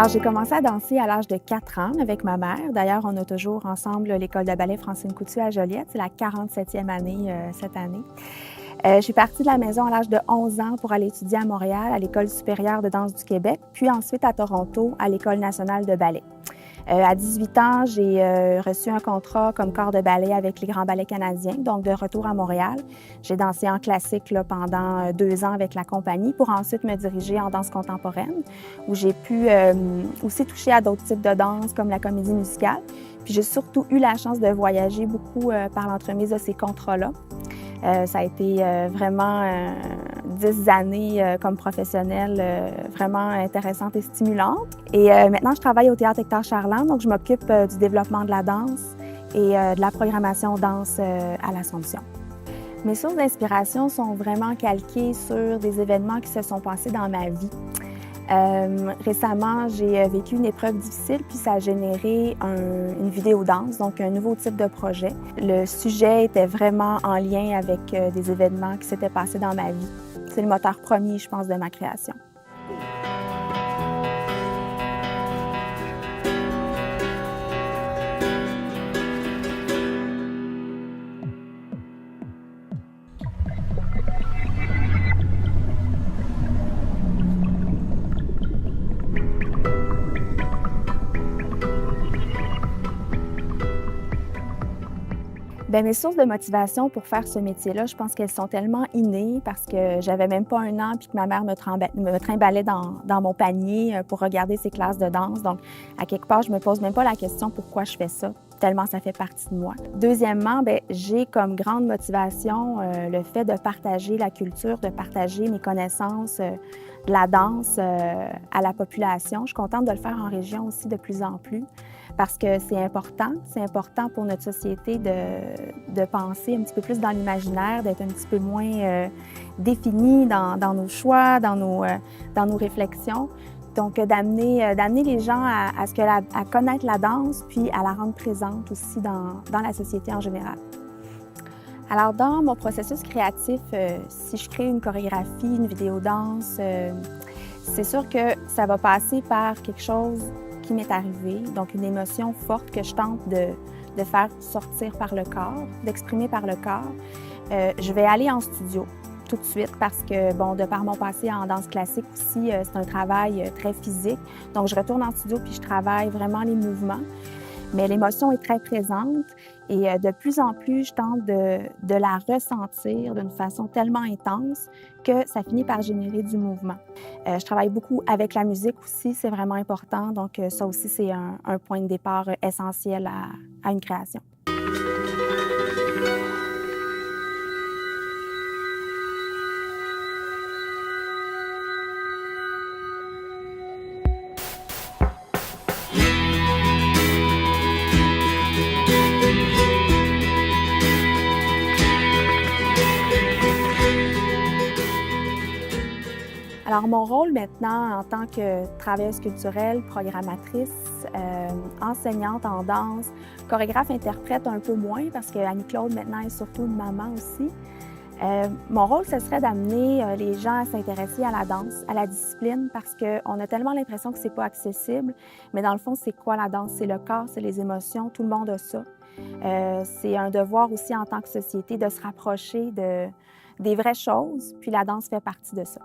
Alors, j'ai commencé à danser à l'âge de 4 ans avec ma mère. D'ailleurs, on a toujours ensemble l'école de ballet Francine Coutu à Joliette. C'est la 47e année cette année. Je suis partie de la maison à l'âge de 11 ans pour aller étudier à Montréal, à l'École supérieure de danse du Québec, puis ensuite à Toronto, à l'École nationale de ballet. À 18 ans, j'ai reçu un contrat comme corps de ballet avec les Grands Ballets canadiens, donc de retour à Montréal. J'ai dansé en classique là, pendant 2 ans avec la compagnie pour ensuite me diriger en danse contemporaine, où j'ai pu aussi toucher à d'autres types de danse comme la comédie musicale. Puis j'ai surtout eu la chance de voyager beaucoup par l'entremise de ces contrats-là. Ça a été vraiment 10 années comme professionnelle vraiment intéressantes et stimulantes. Et maintenant, je travaille au Théâtre Hector Charland, donc je m'occupe du développement de la danse et de la programmation danse à l'Assomption. Mes sources d'inspiration sont vraiment calquées sur des événements qui se sont passés dans ma vie. Récemment, j'ai vécu une épreuve difficile, puis ça a généré une vidéo danse, donc un nouveau type de projet. Le sujet était vraiment en lien avec des événements qui s'étaient passés dans ma vie. C'est le moteur premier, je pense, de ma création. Bien, mes sources de motivation pour faire ce métier-là, je pense qu'elles sont tellement innées parce que j'avais même pas 1 an puis que ma mère me trimballait dans mon panier pour regarder ses classes de danse. Donc, à quelque part, je me pose même pas la question pourquoi je fais ça, tellement ça fait partie de moi. Deuxièmement, bien, j'ai comme grande motivation le fait de partager la culture, de partager mes connaissances de la danse à la population. Je suis contente de le faire en région aussi de plus en plus parce que c'est important. C'est important pour notre société de penser un petit peu plus dans l'imaginaire, d'être un petit peu moins défini dans nos choix, dans nos réflexions. Donc, d'amener les gens à connaître la danse, puis à la rendre présente aussi dans la société en général. Alors, dans mon processus créatif, si je crée une chorégraphie, une vidéo danse, c'est sûr que ça va passer par quelque chose qui m'est arrivé, donc une émotion forte que je tente de faire sortir par le corps, d'exprimer par le corps. Je vais aller en studio tout de suite parce que, bon, de par mon passé en danse classique aussi, c'est un travail très physique. Donc, je retourne en studio puis je travaille vraiment les mouvements. Mais l'émotion est très présente et de plus en plus, je tente de la ressentir d'une façon tellement intense que ça finit par générer du mouvement. Je travaille beaucoup avec la musique aussi, c'est vraiment important. Donc ça aussi, c'est un point de départ essentiel à une création. Alors, mon rôle maintenant en tant que travailleuse culturelle, programmatrice, enseignante en danse, chorégraphe-interprète un peu moins parce que Annie-Claude maintenant est surtout une maman aussi. Mon rôle, ce serait d'amener les gens à s'intéresser à la danse, à la discipline, parce qu'on a tellement l'impression que c'est pas accessible, mais dans le fond, c'est quoi la danse? C'est le corps, c'est les émotions, tout le monde a ça. C'est un devoir aussi en tant que société de se rapprocher des vraies choses, puis la danse fait partie de ça.